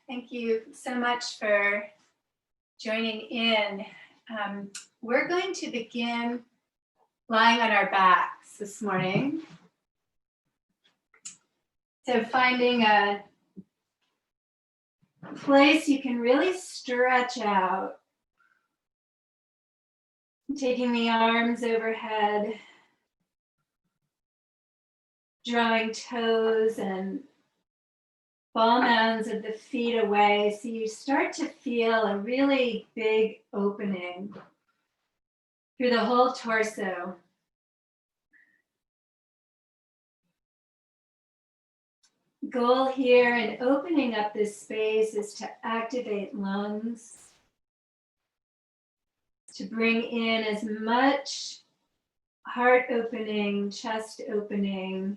Thank you so much for joining in. We're going to begin lying on our backs this morning. So finding a place you can really stretch out. Taking the arms overhead, drawing toes and ball mounds of the feet away, so you start to feel a really big opening through the whole torso. Goal here in opening up this space is to activate lungs, to bring in as much heart opening, chest opening,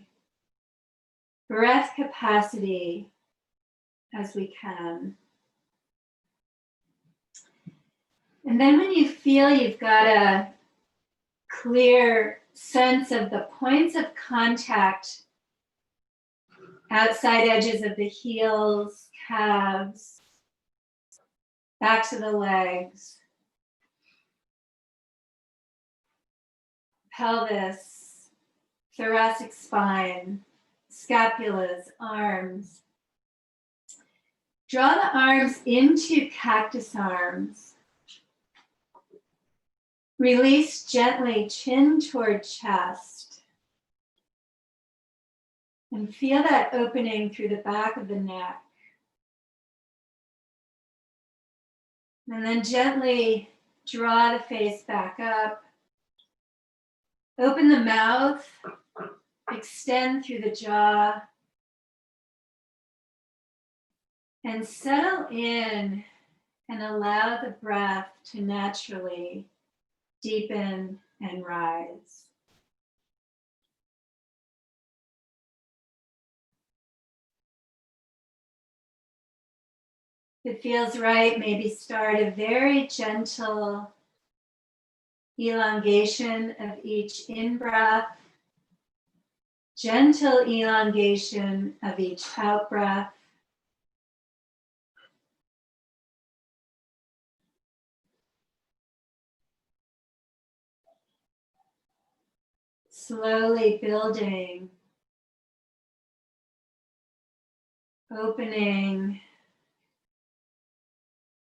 breath capacity as we can. And then when you feel you've got a clear sense of the points of contact, outside edges of the heels, calves, backs of the legs, pelvis, thoracic spine, scapulas, arms. Draw the arms into cactus arms. Release gently, chin toward chest. And feel that opening through the back of the neck. And then gently draw the face back up. Open the mouth, extend through the jaw. And settle in and allow the breath to naturally deepen and rise. If it feels right, maybe start a very gentle elongation of each in-breath, gentle elongation of each out-breath. Slowly building, opening,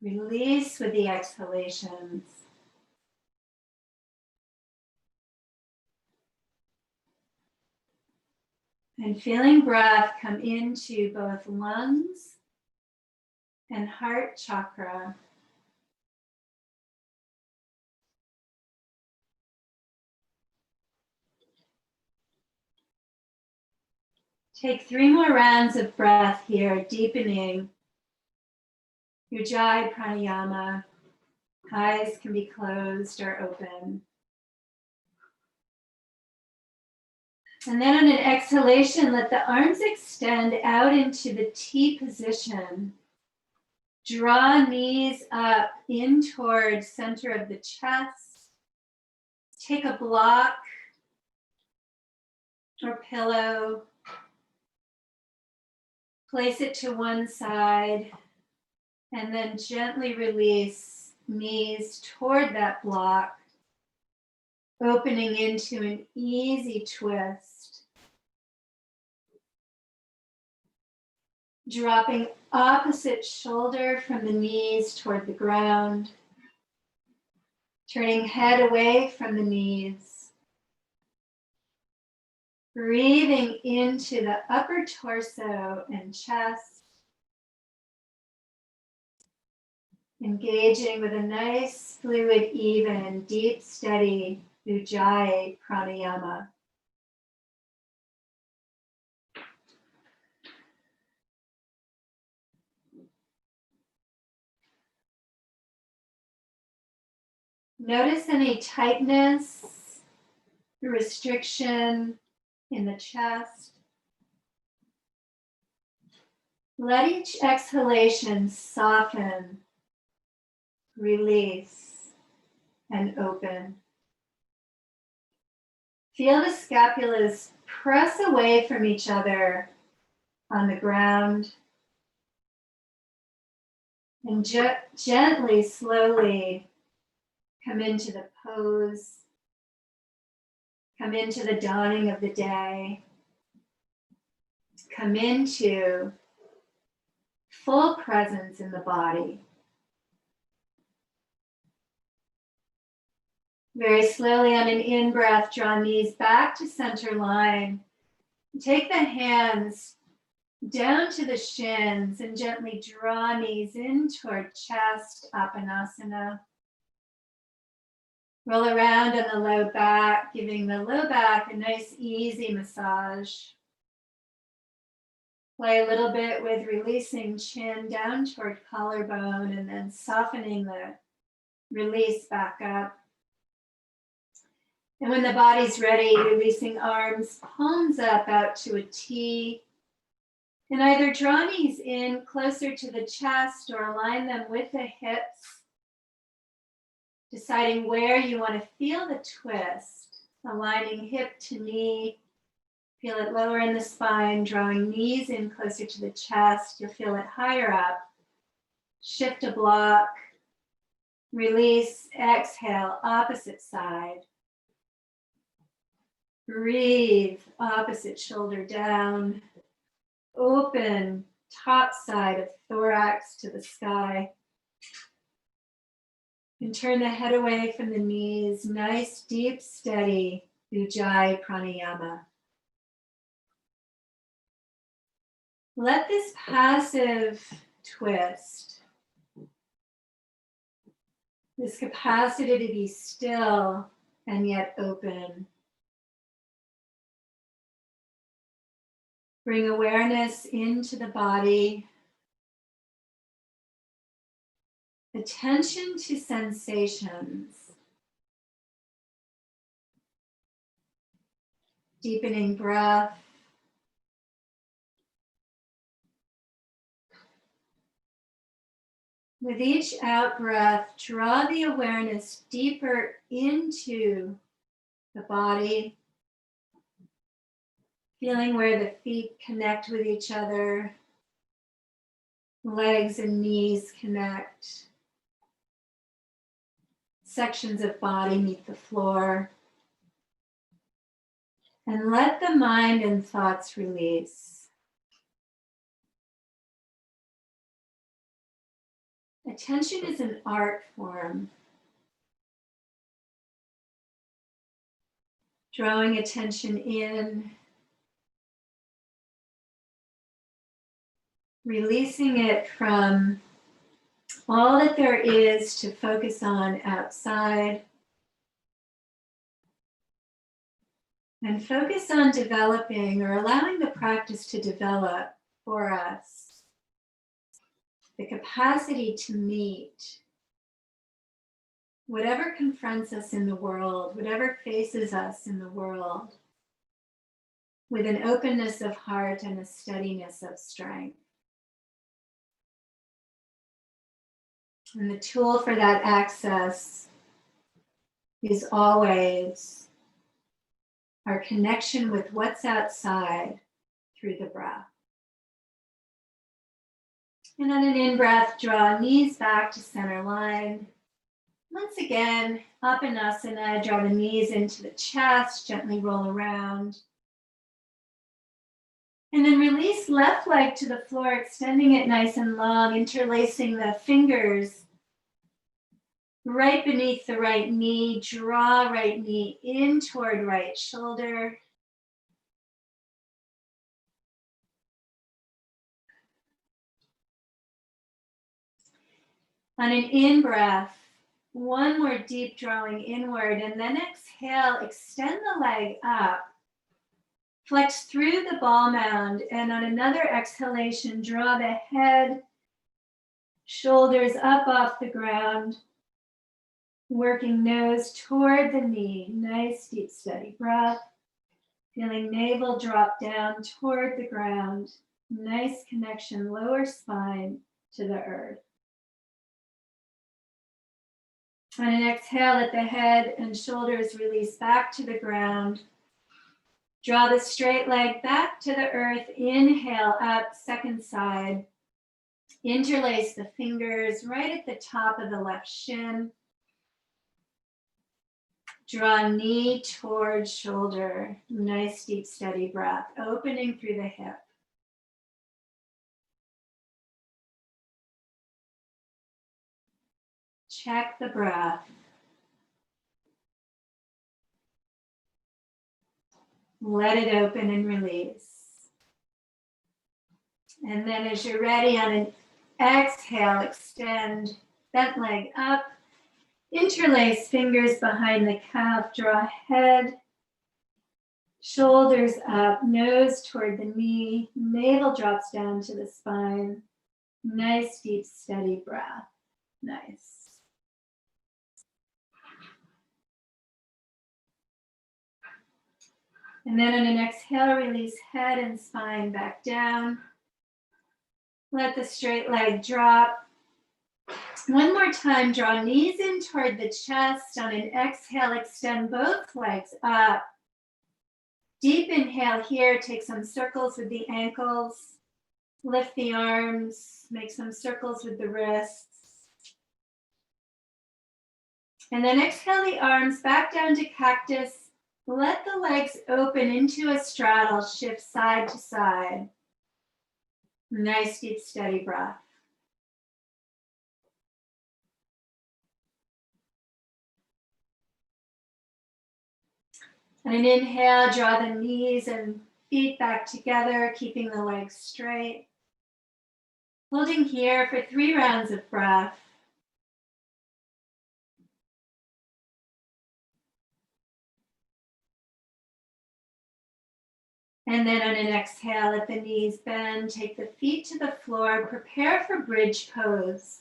release with the exhalations. And feeling breath come into both lungs and heart chakra. Take 3 more rounds of breath here, deepening Ujjayi pranayama. Eyes can be closed or open. And then on an exhalation, let the arms extend out into the T position. Draw knees up in towards center of the chest. Take a block or pillow. Place it to one side and then gently release knees toward that block, opening into an easy twist. Dropping opposite shoulder from the knees toward the ground. Turning head away from the knees. Breathing into the upper torso and chest. Engaging with a nice, fluid, even, deep, steady Ujjayi pranayama. Notice any tightness, restriction in the chest. Let each exhalation soften, release, and open. Feel the scapulas press away from each other on the ground. And gently, slowly come into the pose. Come into the dawning of the day. Come into full presence in the body. Very slowly on an in-breath, draw knees back to center line. Take the hands down to the shins and gently draw knees in toward chest, Apanasana. Roll around on the low back, giving the low back a nice easy massage. Play a little bit with releasing chin down toward collarbone and then softening the release back up. And when the body's ready, releasing arms, palms up out to a T. And either draw knees in closer to the chest or align them with the hips. Deciding where you want to feel the twist. Aligning hip to knee. Feel it lower in the spine, drawing knees in closer to the chest. You'll feel it higher up. Shift a block. Release, exhale, opposite side. Breathe, opposite shoulder down. Open, top side of thorax to the sky. And turn the head away from the knees. Nice, deep, steady Ujjayi pranayama. Let this passive twist, this capacity to be still and yet open, bring awareness into the body, attention to sensations, deepening breath, with each out breath, draw the awareness deeper into the body, feeling where the feet connect with each other, legs and knees connect, sections of body meet the floor, and let the mind and thoughts release. Attention is an art form. Drawing attention in, releasing it from all that there is to focus on outside, and focus on developing or allowing the practice to develop for us the capacity to meet whatever confronts us in the world, whatever faces us in the world, with an openness of heart and a steadiness of strength. And the tool for that access is always our connection with what's outside through the breath. And on an in-breath, draw knees back to center line. Once again, Apanasana, draw the knees into the chest, gently roll around. And then release left leg to the floor, extending it nice and long, interlacing the fingers right beneath the right knee. Draw right knee in toward right shoulder. On an in-breath, one more deep drawing inward, and then exhale, extend the leg up. Flex through the ball mound, and on another exhalation, draw the head, shoulders up off the ground, working nose toward the knee. Nice, deep, steady breath. Feeling navel drop down toward the ground. Nice connection, lower spine to the earth. On an exhale, let the head and shoulders release back to the ground. Draw the straight leg back to the earth. Inhale up, second side. Interlace the fingers right at the top of the left shin. Draw knee towards shoulder. Nice deep steady breath, opening through the hip. Check the breath. Let it open and release. And then as you're ready, on an exhale, extend bent leg up. Interlace fingers behind the calf. Draw head, shoulders up, nose toward the knee. Navel drops down to the spine. Nice, deep, steady breath. Nice. And then on an exhale, release head and spine back down. Let the straight leg drop. One more time, draw knees in toward the chest. On an exhale, extend both legs up. Deep inhale here, take some circles with the ankles. Lift the arms, make some circles with the wrists. And then exhale the arms back down to cactus. Let the legs open into a straddle, shift side to side. Nice, deep, steady breath. On an inhale, draw the knees and feet back together, keeping the legs straight. Holding here for 3 rounds of breath. And then on an exhale, let the knees bend, take the feet to the floor, prepare for bridge pose.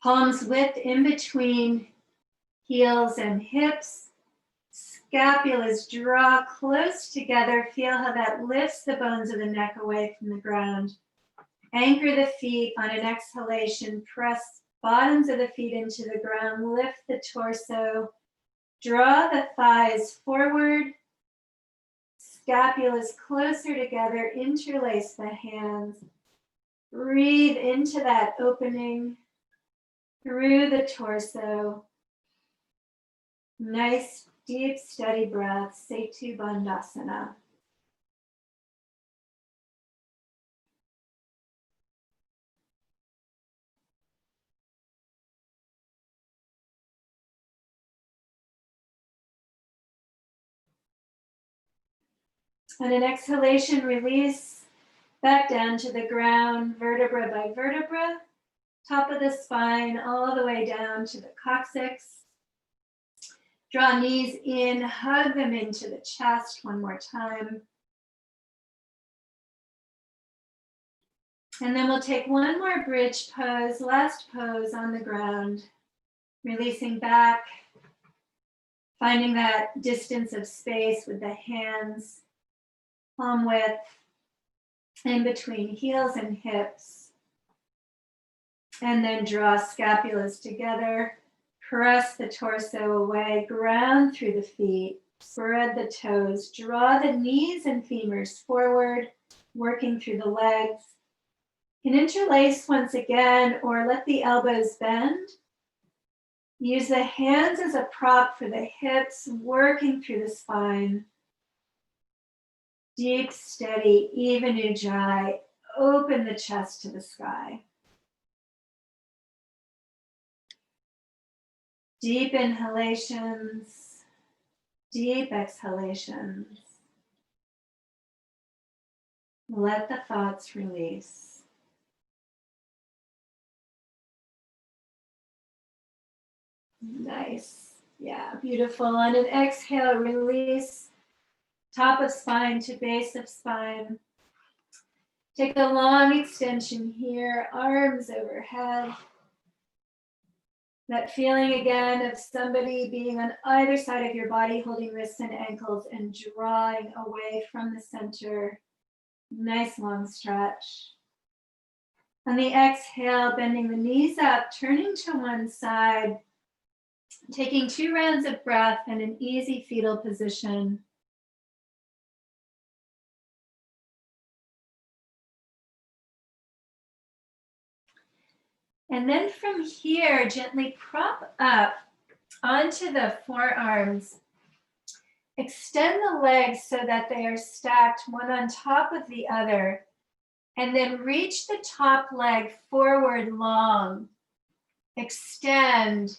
Palms width in between heels and hips. Scapulas draw close together. Feel how that lifts the bones of the neck away from the ground. Anchor the feet. On an exhalation, press bottoms of the feet into the ground. Lift the torso. Draw the thighs forward. Scapulas closer together. Interlace the hands. Breathe into that opening through the torso. Nice, deep, steady breath. Setu Bandhasana. On an exhalation, release back down to the ground, vertebra by vertebra, top of the spine, all the way down to the coccyx. Draw knees in, hug them into the chest one more time. And then we'll take one more bridge pose, last pose on the ground, releasing back, finding that distance of space with the hands, palm width, in between heels and hips. And then draw scapulas together, press the torso away, ground through the feet, spread the toes, draw the knees and femurs forward, working through the legs. You can interlace once again or let the elbows bend. Use the hands as a prop for the hips, working through the spine. Deep, steady, even ujjayi. Open the chest to the sky. Deep inhalations, deep exhalations. Let the thoughts release. Nice. Yeah, beautiful. On an exhale, release. Top of spine to base of spine. Take a long extension here, arms overhead. That feeling again of somebody being on either side of your body, holding wrists and ankles and drawing away from the center. Nice long stretch. On the exhale, bending the knees up, turning to one side, taking 2 rounds of breath in an easy fetal position. And then from here, gently prop up onto the forearms. Extend the legs so that they are stacked one on top of the other. And then reach the top leg forward long. Extend.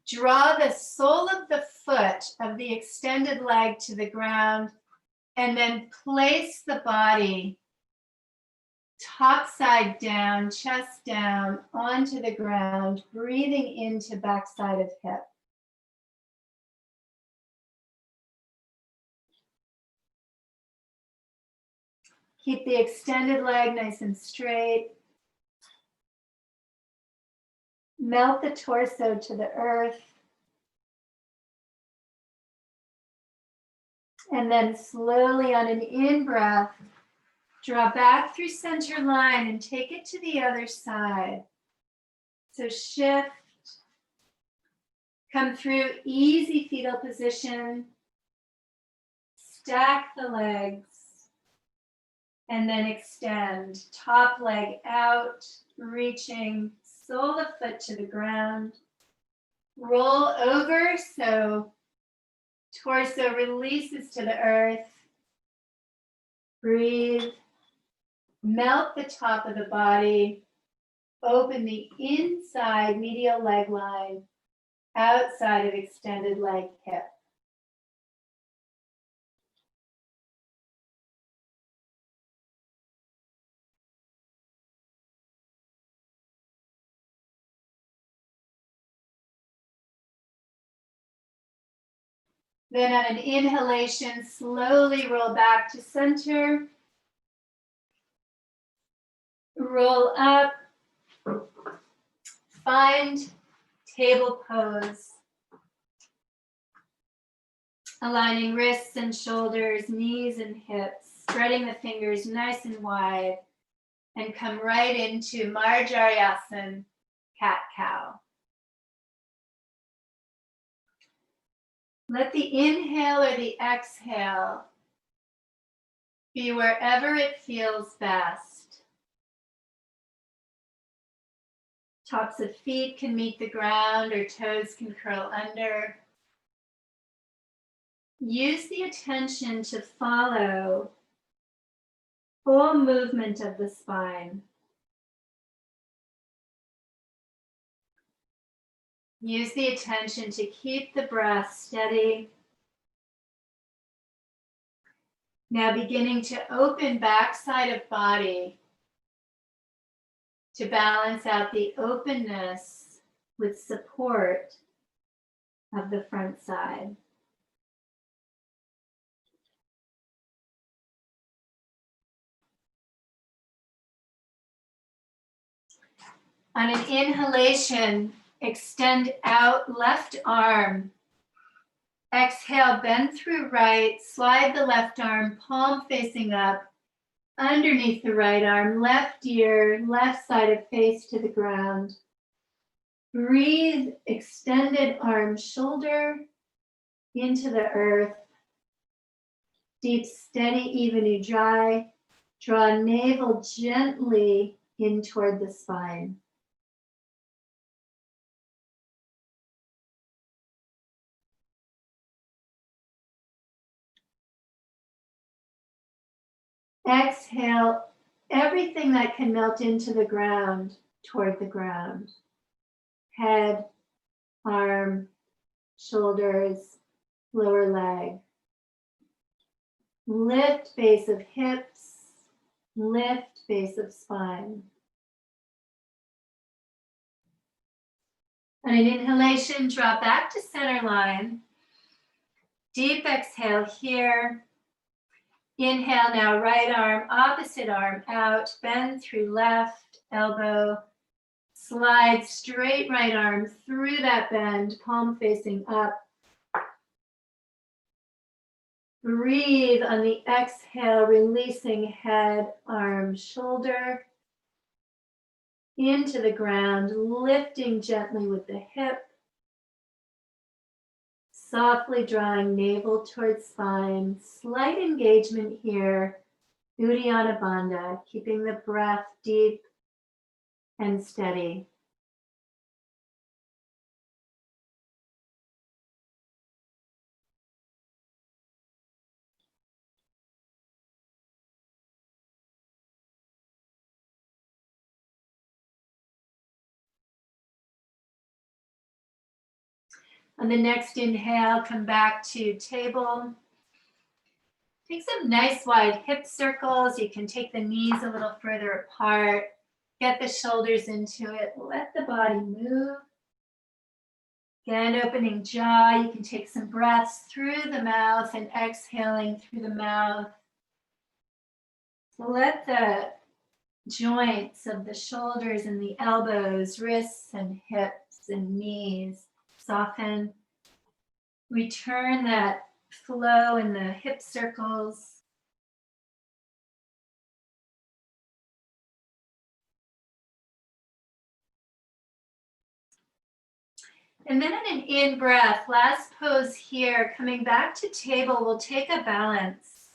Draw the sole of the foot of the extended leg to the ground. And then place the body top side down, chest down, onto the ground, breathing into backside of hip. Keep the extended leg nice and straight. Melt the torso to the earth. And then slowly on an in-breath, draw back through center line and take it to the other side. So shift. Come through easy fetal position. Stack the legs. And then extend. Top leg out, reaching sole of foot to the ground. Roll over so torso releases to the earth. Breathe. Melt the top of the body. Open the inside medial leg line, outside of extended leg hip. Then on an inhalation, slowly roll back to center. Roll up. Find table pose. Aligning wrists and shoulders, knees and hips, spreading the fingers nice and wide, and come right into Marjaryasan, cat-cow. Let the inhale or the exhale be wherever it feels best. Tops of feet can meet the ground or toes can curl under. Use the attention to follow full movement of the spine. Use the attention to keep the breath steady. Now beginning to open backside of body to balance out the openness with support of the front side. On an inhalation, extend out left arm. Exhale, bend through right, slide the left arm, palm facing up, underneath the right arm, left ear, left side of face to the ground. Breathe, extended arm, shoulder into the earth. Deep, steady, even ujjayi. Draw navel gently in toward the spine. Exhale, everything that can melt into the ground toward the ground. Head, arm, shoulders, lower leg. Lift base of hips, lift base of spine. On an inhalation, draw back to center line. Deep exhale here. Inhale now, right arm, opposite arm out, bend through left elbow, slide straight right arm through that bend, palm facing up. Breathe on the exhale, releasing head, arm, shoulder into the ground, lifting gently with the hip. Softly drawing navel towards spine, slight engagement here, Uddiyana Bandha, keeping the breath deep and steady. On the next inhale, come back to table. Take some nice wide hip circles. You can take the knees a little further apart. Get the shoulders into it. Let the body move. Again, opening jaw. You can take some breaths through the mouth and exhaling through the mouth. So let the joints of the shoulders and the elbows, wrists and hips and knees soften. Return that flow in the hip circles. And then on an in breath, last pose here, coming back to table, we'll take a balance.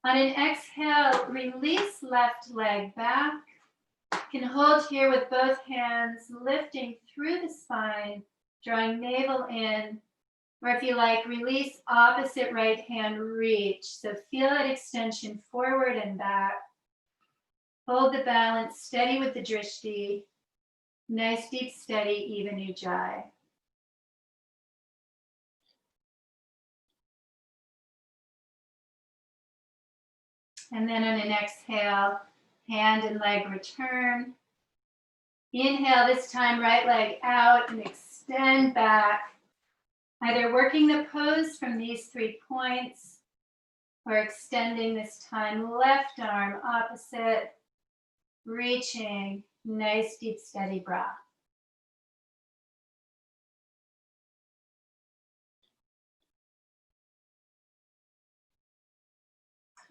On an exhale, release left leg back. You can hold here with both hands, lifting through the spine, drawing navel in, or if you like, release opposite right hand, reach. So feel that extension forward and back. Hold the balance, steady with the drishti. Nice, deep, steady, even ujjayi. And then on an exhale, hand and leg return. Inhale, this time right leg out and extend back. Either working the pose from these 3 points or extending this time left arm opposite, reaching, nice deep steady breath.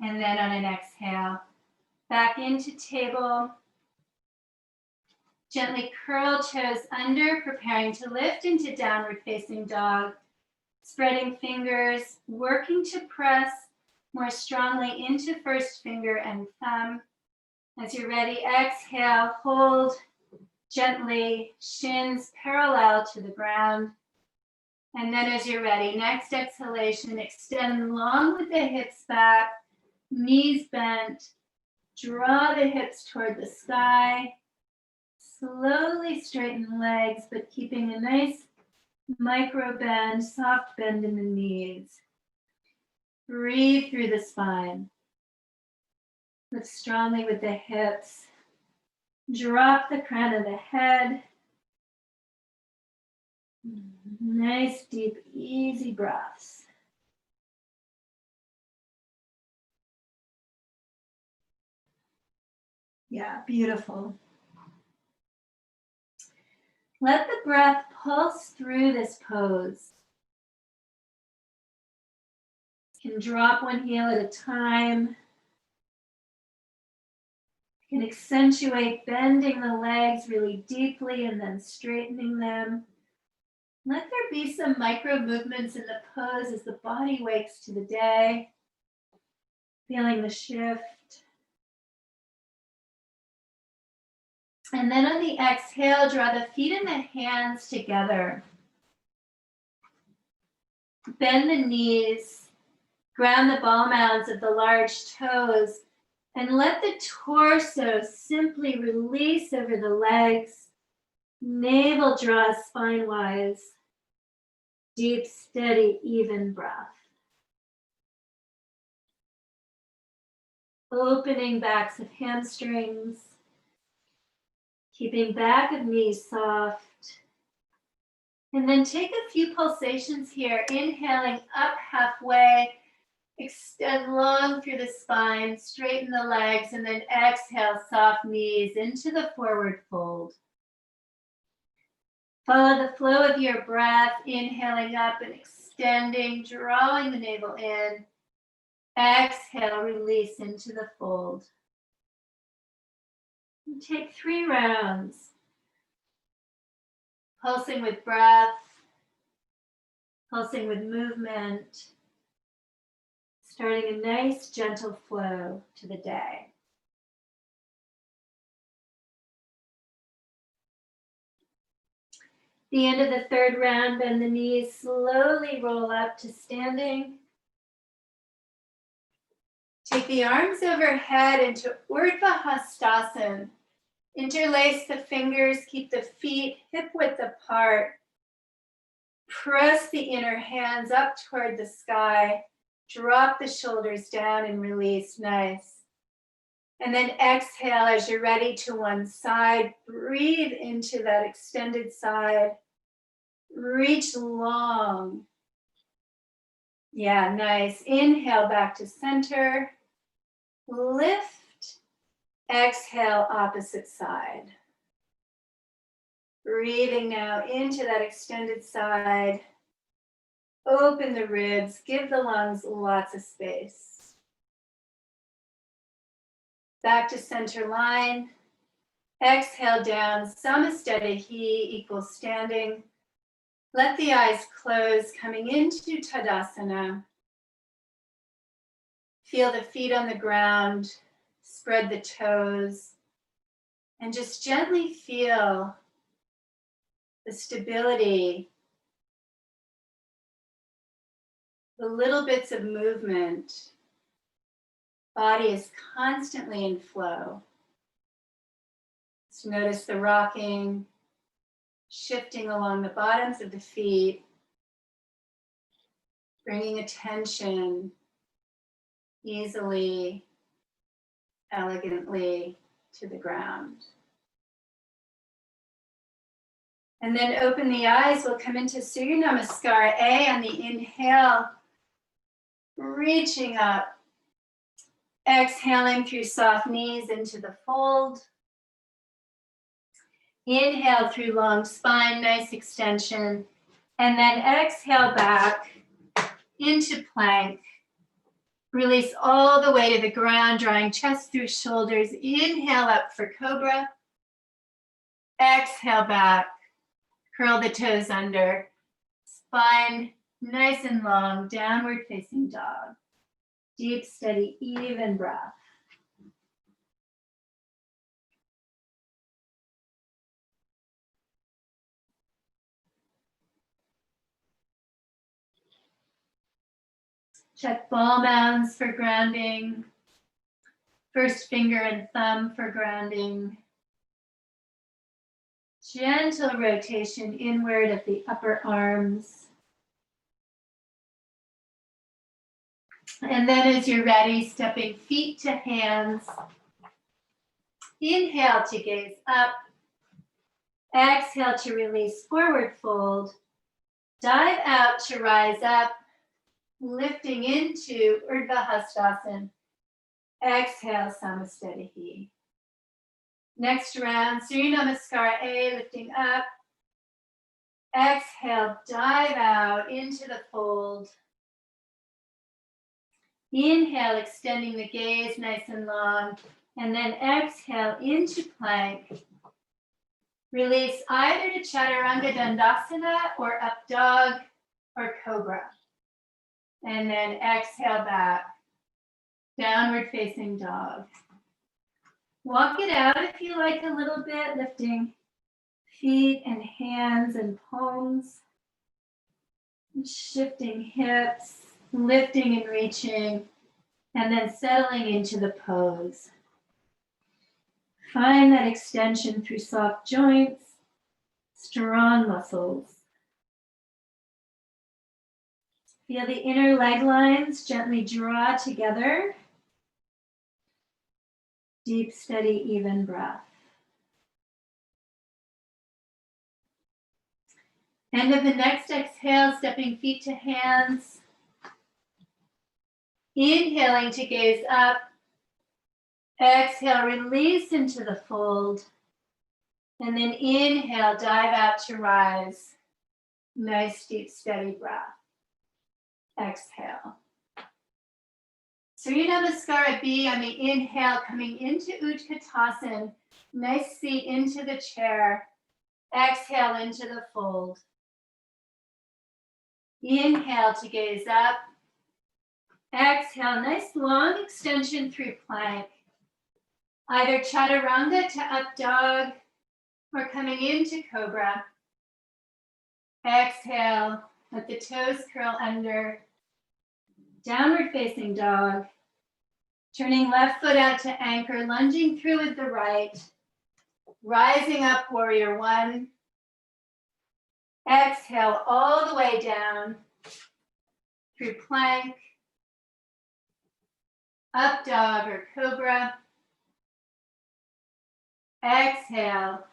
And then on an exhale, back into table. Gently curl toes under, preparing to lift into downward facing dog. Spreading fingers, working to press more strongly into first finger and thumb. As you're ready, exhale, hold gently, shins parallel to the ground. And then as you're ready, next exhalation, extend long with the hips back, knees bent, draw the hips toward the sky. Slowly straighten legs, but keeping a nice micro bend, soft bend in the knees. Breathe through the spine. Lift strongly with the hips. Drop the crown of the head. Nice, deep, easy breaths. Yeah, beautiful. Let the breath pulse through this pose. You can drop one heel at a time. You can accentuate bending the legs really deeply and then straightening them. Let there be some micro movements in the pose as the body wakes to the day, feeling the shift. And then on the exhale, draw the feet and the hands together. Bend the knees, ground the ball mounds of the large toes, and let the torso simply release over the legs. Navel draws spine-wise. Deep, steady, even breath. Opening backs of hamstrings. Keeping back of knees soft. And then take a few pulsations here, inhaling up halfway, extend long through the spine, straighten the legs, and then exhale, soft knees into the forward fold. Follow the flow of your breath, inhaling up and extending, drawing the navel in. Exhale, release into the fold. And take 3 rounds. Pulsing with breath, pulsing with movement, starting a nice gentle flow to the day. The end of the third round, bend the knees, slowly roll up to standing. Take the arms overhead into Urdhva Hastasana. Interlace the fingers, keep the feet hip width apart. Press the inner hands up toward the sky. Drop the shoulders down and release, nice. And then exhale as you're ready to one side. Breathe into that extended side. Reach long. Yeah, nice. Inhale back to center. Lift. Exhale, opposite side. Breathing now into that extended side. Open the ribs. Give the lungs lots of space. Back to center line. Exhale down. Samastitihi equals standing. Let the eyes close, coming into Tadasana. Feel the feet on the ground. Spread the toes. And just gently feel the stability, the little bits of movement. Body is constantly in flow. So notice the rocking, shifting along the bottoms of the feet, bringing attention easily, elegantly to the ground. And then open the eyes. We'll come into Surya Namaskar A on the inhale, reaching up. Exhaling through soft knees into the fold. Inhale through long spine, nice extension. And then exhale back into plank. Release all the way to the ground, drawing chest through shoulders. Inhale up for cobra. Exhale back. Curl the toes under. Spine nice and long, downward facing dog. Deep, steady, even breath. Check ball mounds for grounding. First finger and thumb for grounding. Gentle rotation inward of the upper arms. And then as you're ready, stepping feet to hands. Inhale to gaze up. Exhale to release, forward fold. Dive out to rise up. Lifting into Urdhva Hastasana. Exhale, Samastitihi. Next round, Surya Namaskar A, lifting up. Exhale, dive out into the fold. Inhale, extending the gaze nice and long. And then exhale into plank. Release either to Chaturanga Dandasana or up dog or cobra. And then exhale back. Downward facing dog. Walk it out if you like a little bit, lifting feet and hands and palms. Shifting hips. Lifting and reaching, and then settling into the pose. Find that extension through soft joints, strong muscles. Feel the inner leg lines gently draw together. Deep, steady, even breath. End of the next exhale, stepping feet to hands. Inhaling to gaze up. Exhale, release into the fold. And then inhale, dive out to rise. Nice, deep, steady breath. Exhale. Surya Namaskar B on the inhale, coming into Utkatasana. Nice seat into the chair. Exhale into the fold. Inhale to gaze up. Exhale, nice long extension through plank. Either Chaturanga to up dog or coming into cobra. Exhale, let the toes curl under. Downward facing dog. Turning left foot out to anchor, lunging through with the right. Rising up, warrior one. Exhale all the way down through plank, up dog or cobra. Exhale,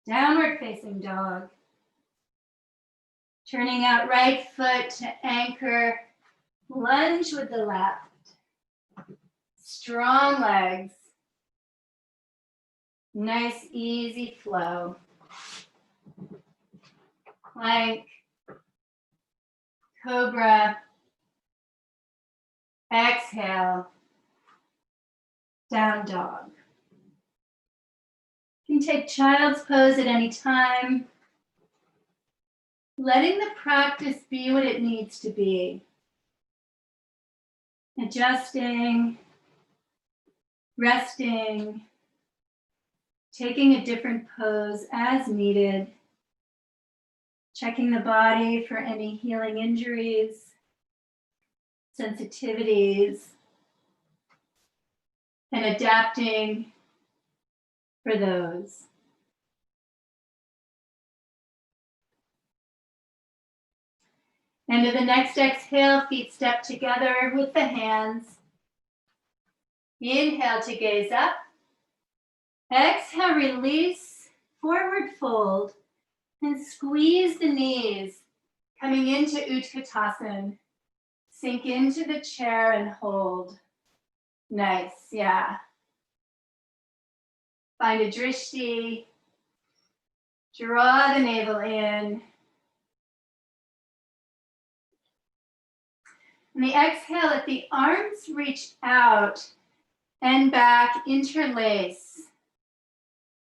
downward facing dog. Turning out right foot to anchor, lunge with the left. Strong legs. Nice, easy flow. Plank, cobra. Exhale, down dog. You can take child's pose at any time, letting the practice be what it needs to be. Adjusting, resting, taking a different pose as needed, checking the body for any healing injuries, sensitivities, and adapting for those. And to the next exhale, feet step together with the hands. Inhale to gaze up. Exhale, release, forward fold, and squeeze the knees, coming into Utkatasana. Sink into the chair and hold. Nice, yeah. Find a drishti. Draw the navel in. On the exhale, let the arms reach out and back, interlace.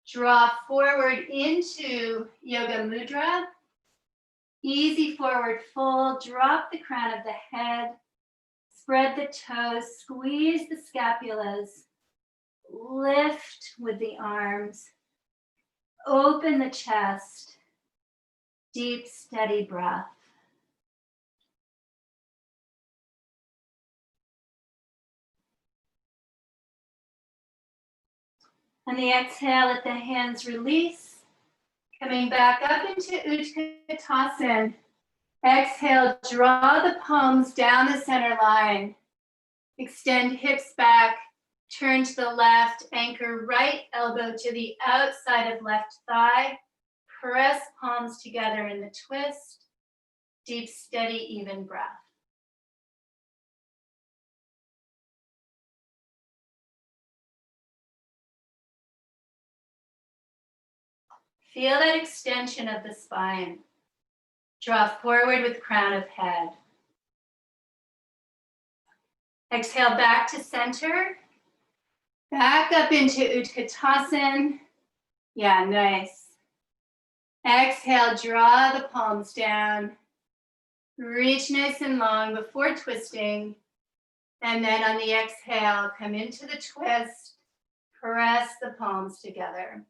Draw forward into Yoga Mudra. Easy forward fold, drop the crown of the head, spread the toes, squeeze the scapulas, lift with the arms, open the chest, deep, steady breath. On the exhale, let the hands release. Coming back up into Utkatasana. Exhale, draw the palms down the center line. Extend hips back, turn to the left, anchor right elbow to the outside of left thigh. Press palms together in the twist. Deep, steady, even breath. Feel that extension of the spine. Draw forward with crown of head. Exhale back to center. Back up into Utkatasana. Yeah, nice. Exhale, draw the palms down. Reach nice and long before twisting. And then on the exhale, come into the twist. Press the palms together.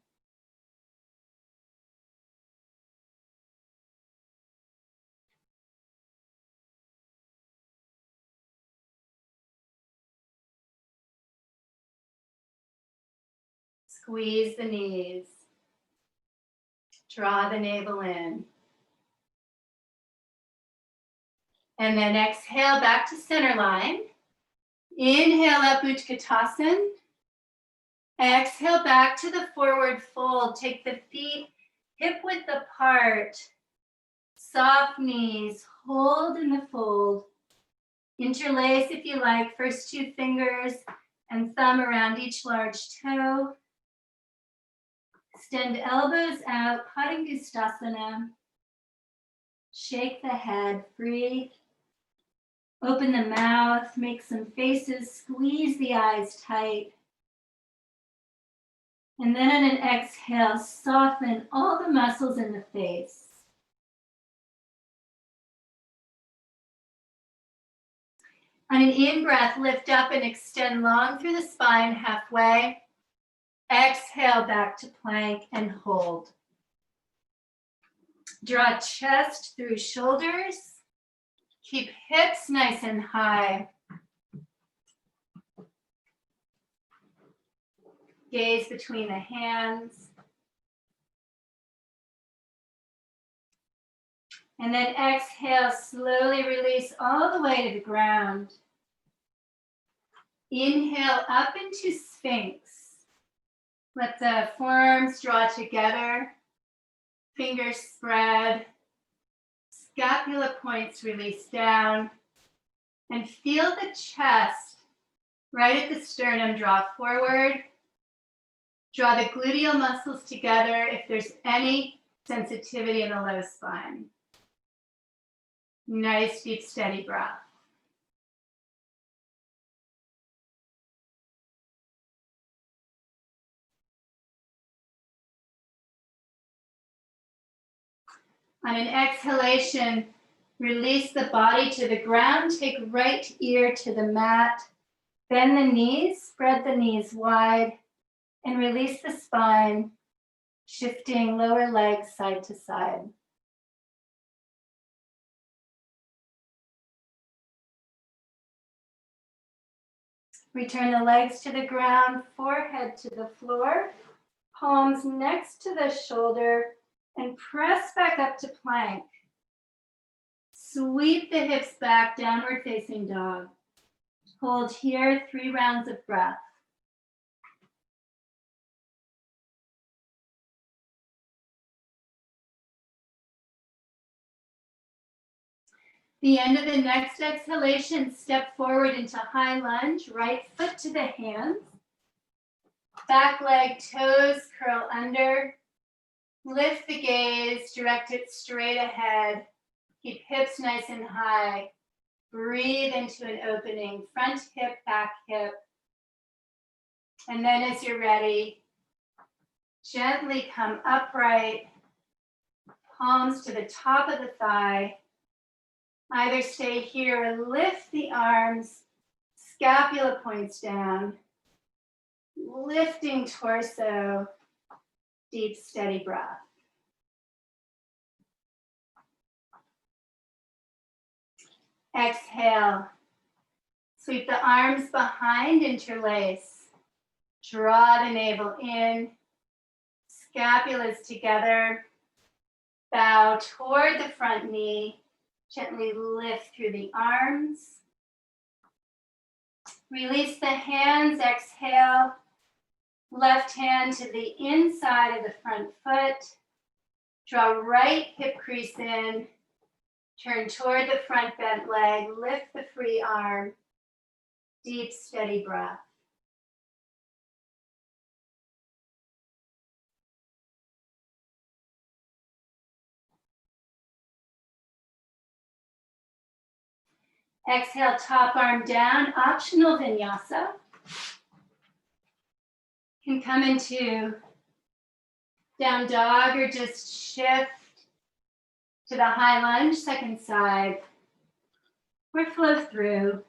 Squeeze the knees. Draw the navel in. And then exhale back to center line. Inhale up Utkatasana. Exhale back to the forward fold. Take the feet hip width apart. Soft knees. Hold in the fold. Interlace if you like. First two fingers and thumb around each large toe. Extend elbows out, Padangusthasana. Shake the head free. Open the mouth, make some faces, squeeze the eyes tight. And then on an exhale, soften all the muscles in the face. On an in-breath, lift up and extend long through the spine halfway. Exhale back to plank and hold. Draw chest through shoulders. Keep hips nice and high. Gaze between the hands. And then exhale, slowly release all the way to the ground. Inhale up into Sphinx. Let the forearms draw together. Fingers spread. Scapula points release down. And feel the chest right at the sternum draw forward. Draw the gluteal muscles together if there's any sensitivity in the low spine. Nice, deep, steady breath. On an exhalation, release the body to the ground. Take right ear to the mat. Bend the knees, spread the knees wide, and release the spine, shifting lower legs side to side. Return the legs to the ground, forehead to the floor, palms next to the shoulder, and press back up to plank. Sweep the hips back, downward facing dog. Hold here, 3 rounds of breath. The end of the next exhalation, step forward into high lunge, right foot to the hands. Back leg, toes curl under. Lift the gaze, direct it straight ahead. Keep hips nice and high. Breathe into an opening, front hip, back hip. And then as you're ready, gently come upright, palms to the top of the thigh. Either stay here or lift the arms, scapula points down, lifting torso, deep, steady breath. Exhale, sweep the arms behind, interlace. Draw the navel in, scapulas together, bow toward the front knee. Gently lift through the arms. Release the hands, exhale. Left hand to the inside of the front foot. Draw right hip crease in. Turn toward the front bent leg. Lift the free arm. Deep, steady breath. Exhale, top arm down, optional vinyasa. Can come into down dog or just shift to the high lunge, second side, or flow through.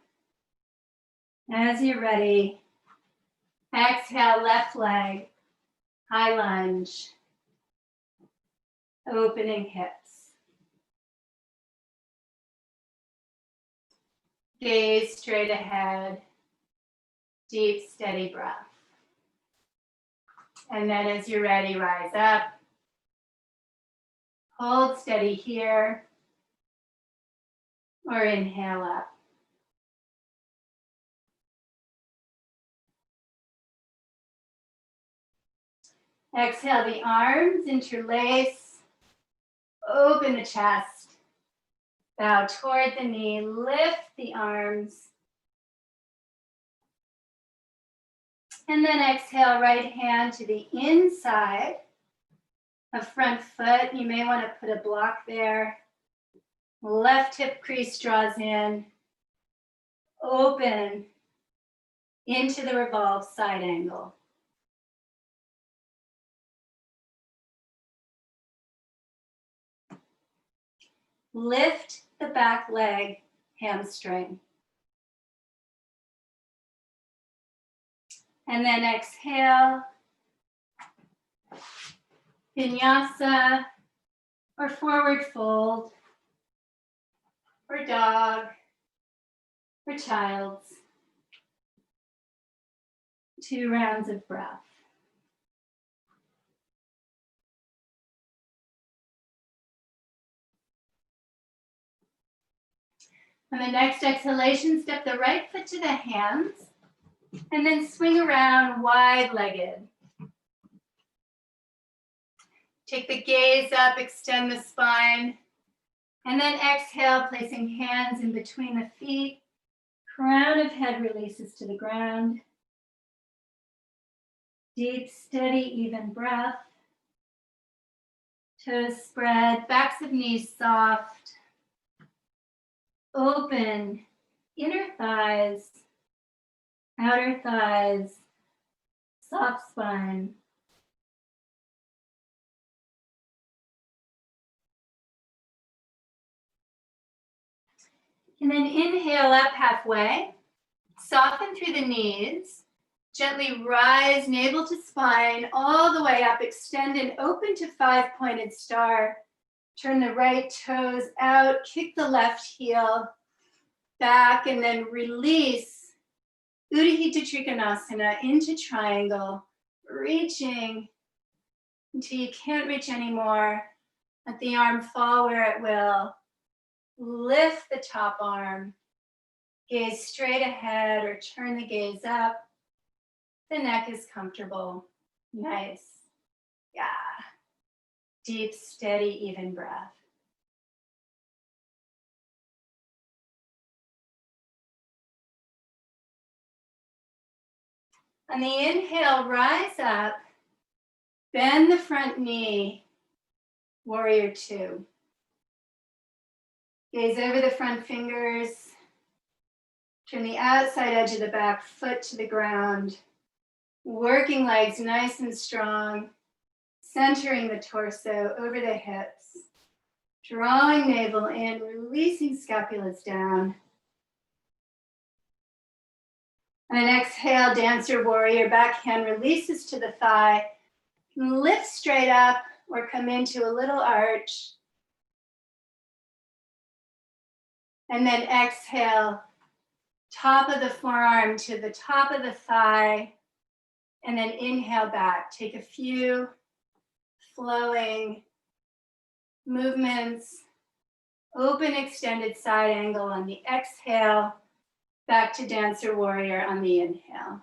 As you're ready, exhale, left leg, high lunge, opening hips. Gaze straight ahead, deep, steady breath. And then as you're ready, rise up. Hold steady here, or inhale up. Exhale the arms, interlace, open the chest, bow toward the knee, lift the arms. And then exhale, right hand to the inside of front foot. You may want to put a block there. Left hip crease draws in. Open into the revolved side angle. Lift the back leg, hamstring. And then exhale, vinyasa, or forward fold, or dog, or child's. 2 rounds of breath. On the next exhalation, step the right foot to the hands and then swing around wide-legged. Take the gaze up, extend the spine, and then exhale, placing hands in between the feet. Crown of head releases to the ground. Deep, steady, even breath. Toes spread, backs of knees soft. Open, inner thighs, outer thighs, soft spine. And then inhale up halfway, soften through the knees, gently rise navel to spine, all the way up, extend and open to 5-pointed star. Turn the right toes out, kick the left heel back, and then release Udahita Trikonasana into triangle, reaching until you can't reach anymore. Let the arm fall where it will. Lift the top arm, gaze straight ahead or turn the gaze up. The neck is comfortable. Nice. Yeah. Deep, steady, even breath. On the inhale, rise up, bend the front knee, warrior 2. Gaze over the front fingers, turn the outside edge of the back foot to the ground, working legs nice and strong, centering the torso over the hips, drawing navel in, releasing scapulas down. On an exhale, dancer warrior, back hand releases to the thigh, lift straight up or come into a little arch. And then exhale, top of the forearm to the top of the thigh, and then inhale back. Take a few flowing movements, open extended side angle on the exhale, back to dancer warrior on the inhale.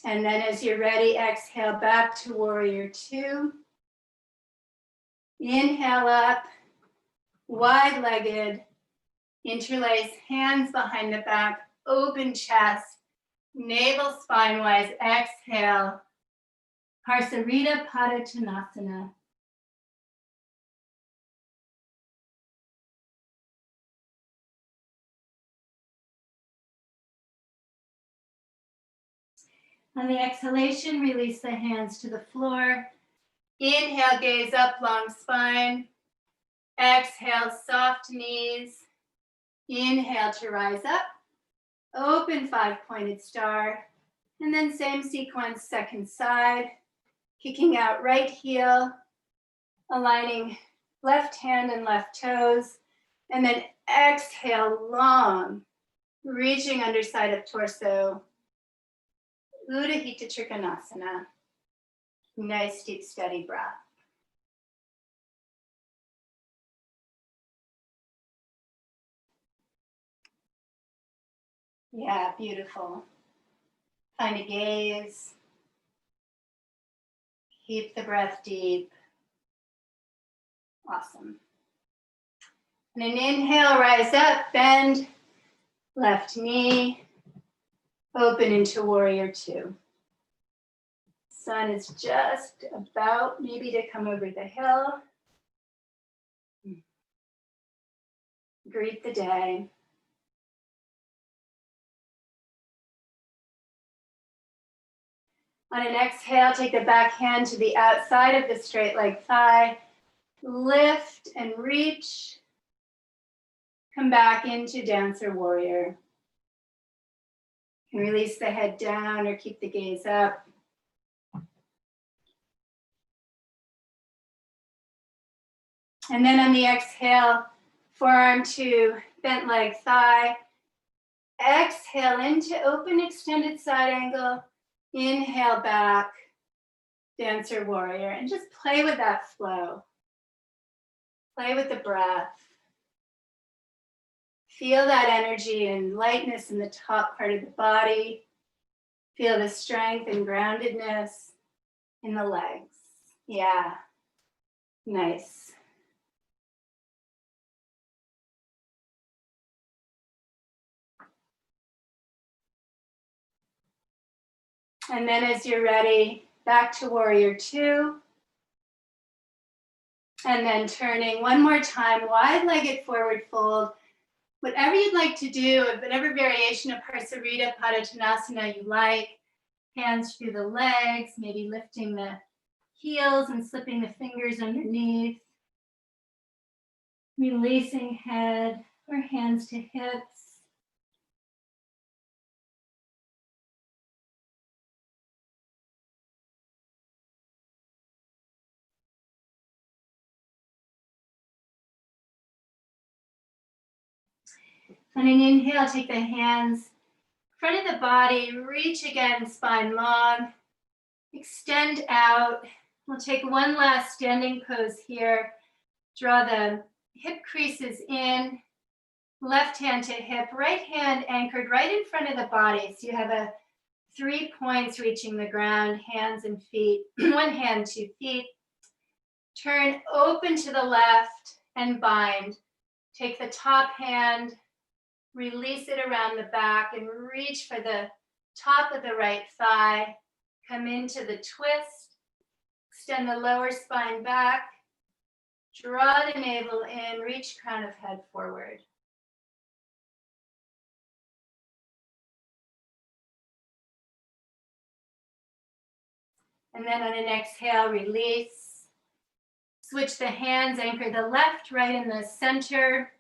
And then as you're ready, exhale back to warrior 2. Inhale up, wide-legged, interlace hands behind the back, open chest, navel spine-wise, exhale, Harsarita Padottanasana. On the exhalation, release the hands to the floor. Inhale, gaze up, long spine. Exhale, soft knees. Inhale to rise up. Open 5-pointed star. And then same sequence, second side. Kicking out right heel. Aligning left hand and left toes. And then exhale, long. Reaching underside of torso. Udahita Trikonasana. Nice, deep, steady breath. Yeah, beautiful. Find a gaze. Keep the breath deep. Awesome. And an inhale, rise up, bend, left knee, open into warrior 2. Sun is just about maybe to come over the hill. Greet the day. On an exhale, take the back hand to the outside of the straight leg thigh. Lift and reach. Come back into dancer warrior. And release the head down or keep the gaze up. And then on the exhale, forearm to bent leg, thigh. Exhale into open extended side angle. Inhale back, dancer warrior. And just play with that flow. Play with the breath. Feel that energy and lightness in the top part of the body. Feel the strength and groundedness in the legs. Yeah, nice. And then as you're ready, back to warrior two. And then turning one more time, wide-legged forward fold. Whatever you'd like to do, whatever variation of Parsarita Padottanasana you like, hands through the legs, maybe lifting the heels and slipping the fingers underneath. Releasing head or hands to hips. On an inhale, take the hands front of the body, reach again, spine long, extend out. We'll take one last standing pose here. Draw the hip creases in, left hand to hip, right hand anchored right in front of the body. So you have a 3 points reaching the ground, hands and feet, one hand, 2 feet. Turn open to the left and bind. Take the top hand, release it around the back and reach for the top of the right thigh. Come into the twist, extend the lower spine back, draw the navel in, reach crown of head forward. And then on an exhale, release. Switch the hands, anchor the left, right in the center.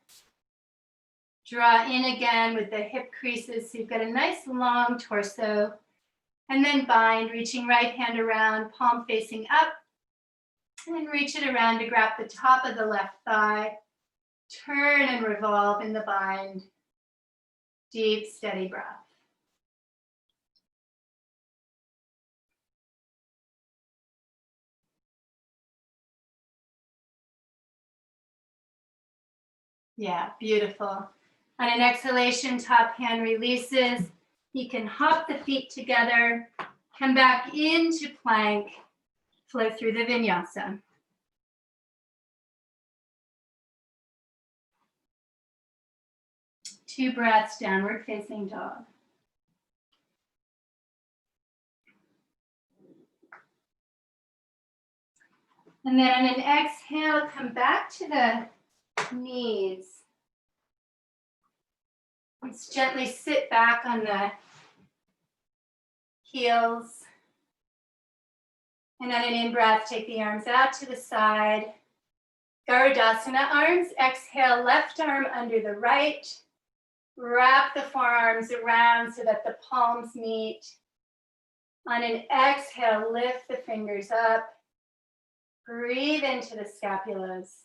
Draw in again with the hip creases so you've got a nice long torso. And then bind, reaching right hand around, palm facing up. And then reach it around to grab the top of the left thigh. Turn and revolve in the bind. Deep, steady breath. Yeah, beautiful. On an exhalation, top hand releases. You can hop the feet together, come back into plank, flow through the vinyasa. Two breaths, downward facing dog. And then on an exhale, come back to the knees. Let's gently sit back on the heels. And on an in-breath, take the arms out to the side. Garudasana arms. Exhale, left arm under the right. Wrap the forearms around so that the palms meet. On an exhale, lift the fingers up. Breathe into the scapulas.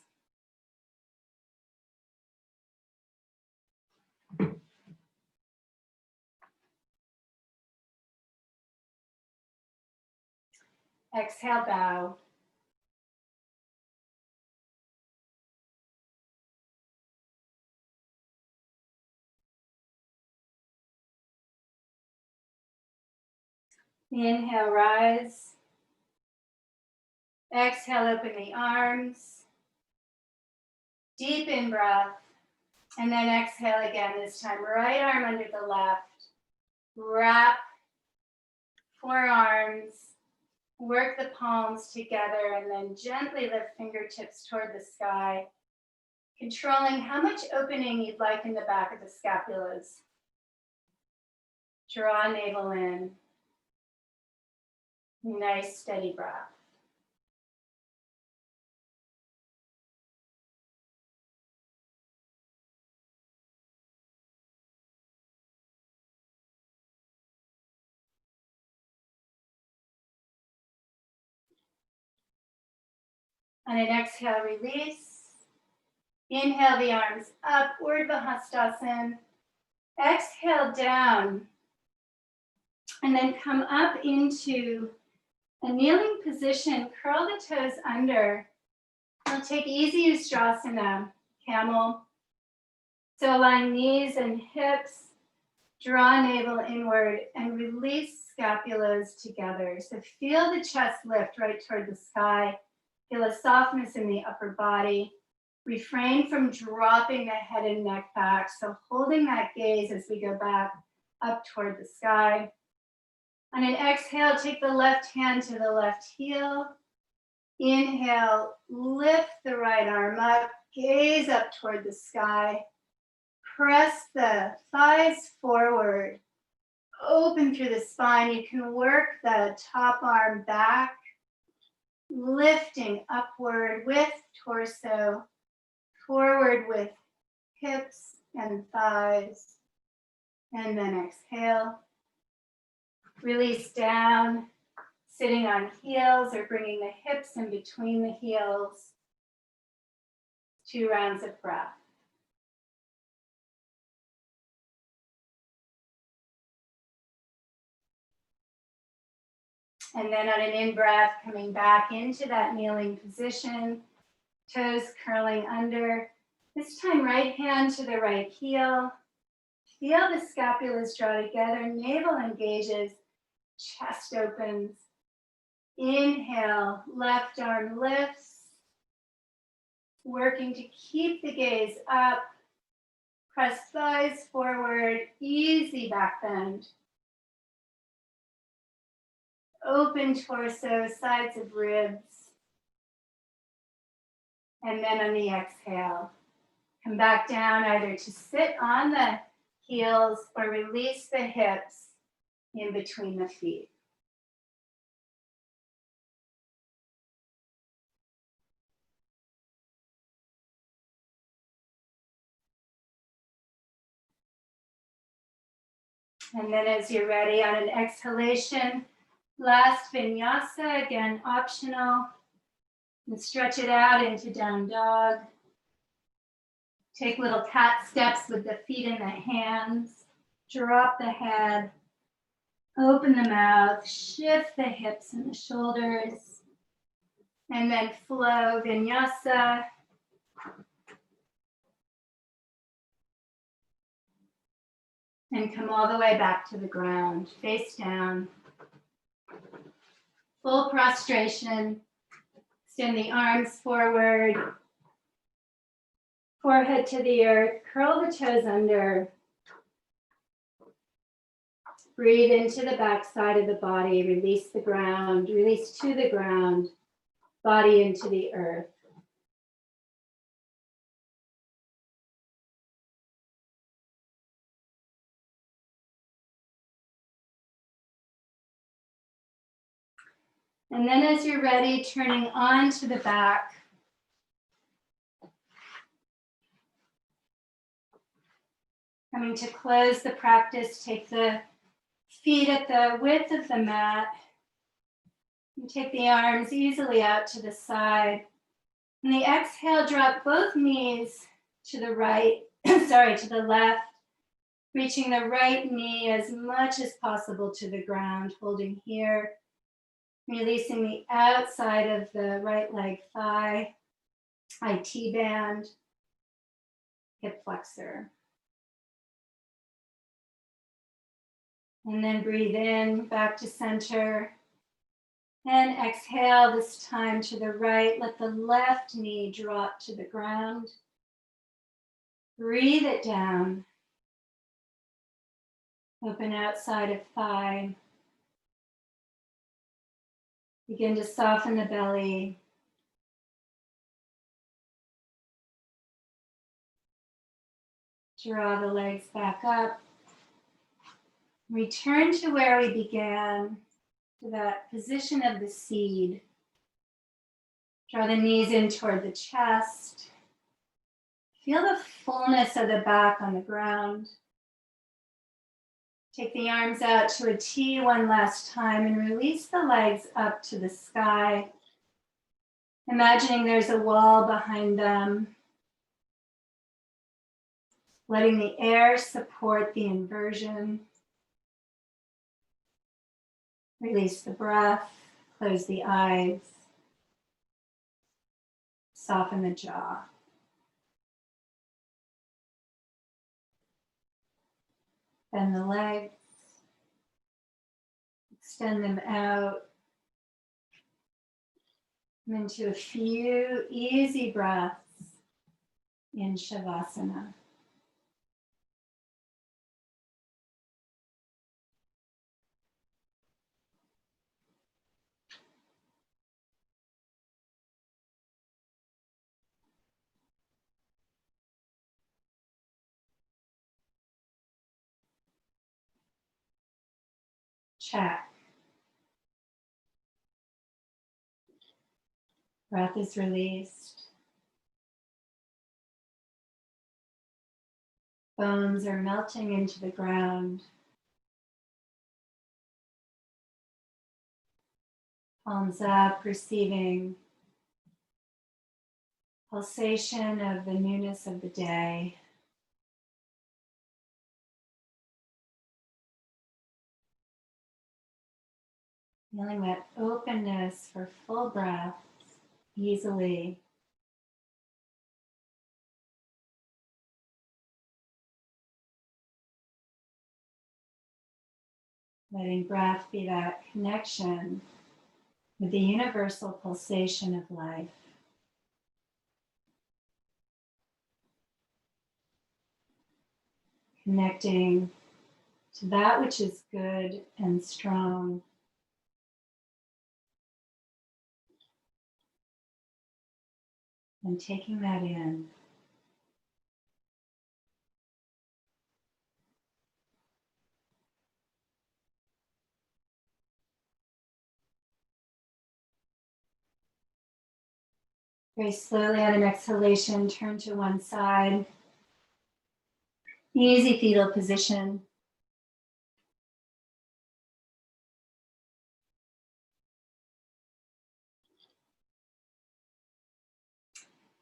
Exhale, bow. Inhale, rise. Exhale, open the arms. Deep in breath. And then exhale again, this time right arm under the left. Wrap forearms. Work the palms together and then gently lift fingertips toward the sky, controlling how much opening you'd like in the back of the scapulas. Draw navel in. Nice steady breath. On an exhale, release. Inhale the arms up, Urdhva Hastasana. Exhale down. And then come up into a kneeling position. Curl the toes under. We'll take easy Ustrasana, camel. So align knees and hips. Draw navel inward and release scapulas together. So feel the chest lift right toward the sky. Feel a softness in the upper body. Refrain from dropping the head and neck back. So holding that gaze as we go back up toward the sky. On an exhale, take the left hand to the left heel. Inhale, lift the right arm up. Gaze up toward the sky. Press the thighs forward. Open through the spine. You can work the top arm back. Lifting upward with torso. Forward with hips and thighs. And then exhale. Release down, sitting on heels or bringing the hips in between the heels. 2 rounds of breath. And then on an in-breath, coming back into that kneeling position, toes curling under. This time, right hand to the right heel. Feel the scapulas draw together, navel engages, chest opens. Inhale, left arm lifts. Working to keep the gaze up. Press thighs forward, easy back bend. Open torso, sides of ribs. And then on the exhale, come back down either to sit on the heels or release the hips in between the feet. And then as you're ready, on an exhalation, last vinyasa, again optional. And stretch it out into down dog. Take little cat steps with the feet and the hands. Drop the head. Open the mouth. Shift the hips and the shoulders. And then flow vinyasa. And come all the way back to the ground, face down. Full prostration. Extend the arms forward. Forehead to the earth. Curl the toes under. Breathe into the back side of the body. Release the ground. Release to the ground. Body into the earth. And then as you're ready, turning onto the back. Coming to close the practice, take the feet at the width of the mat. And take the arms easily out to the side. And the exhale, drop both knees to the right, to the left. Reaching the right knee as much as possible to the ground, holding here. Releasing the outside of the right leg thigh, IT band, hip flexor. And then breathe in, back to center. And exhale, this time to the right. Let the left knee drop to the ground. Breathe it down. Open outside of thigh. Begin to soften the belly. Draw the legs back up. Return to where we began, to that position of the seed. Draw the knees in toward the chest. Feel the fullness of the back on the ground. Take the arms out to a T one last time and release the legs up to the sky. Imagining there's a wall behind them. Letting the air support the inversion. Release the breath, close the eyes, soften the jaw. Bend the legs, extend them out. And into a few easy breaths in Shavasana. Check. Breath is released. Bones are melting into the ground. Palms up, receiving pulsation of the newness of the day. Feeling that openness for full breaths easily. Letting breath be that connection with the universal pulsation of life. Connecting to that which is good and strong. And taking that in. Very slowly on an exhalation, turn to one side. Easy fetal position.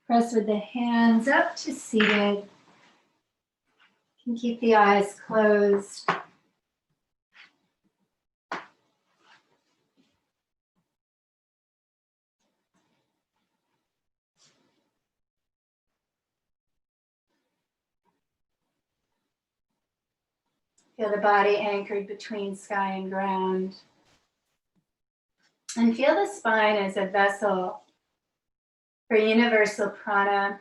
Press with the hands up to seated. You can keep the eyes closed. Feel the body anchored between sky and ground. And feel the spine as a vessel for universal prana.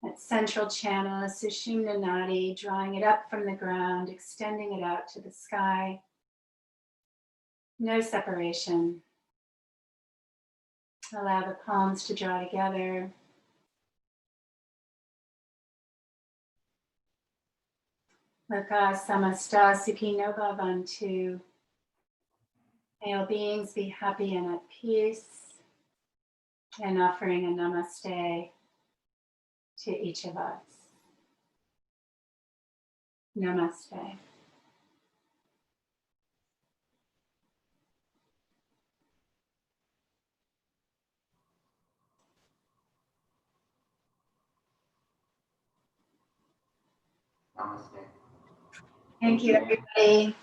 That central channel, Sushumna Nadi, drawing it up from the ground, extending it out to the sky. No separation. Allow the palms to draw together. Loka samasta sukhi no bhavantu. May all beings be happy and at peace. And offering a namaste to each of us. Namaste. Namaste. Thank you, everybody.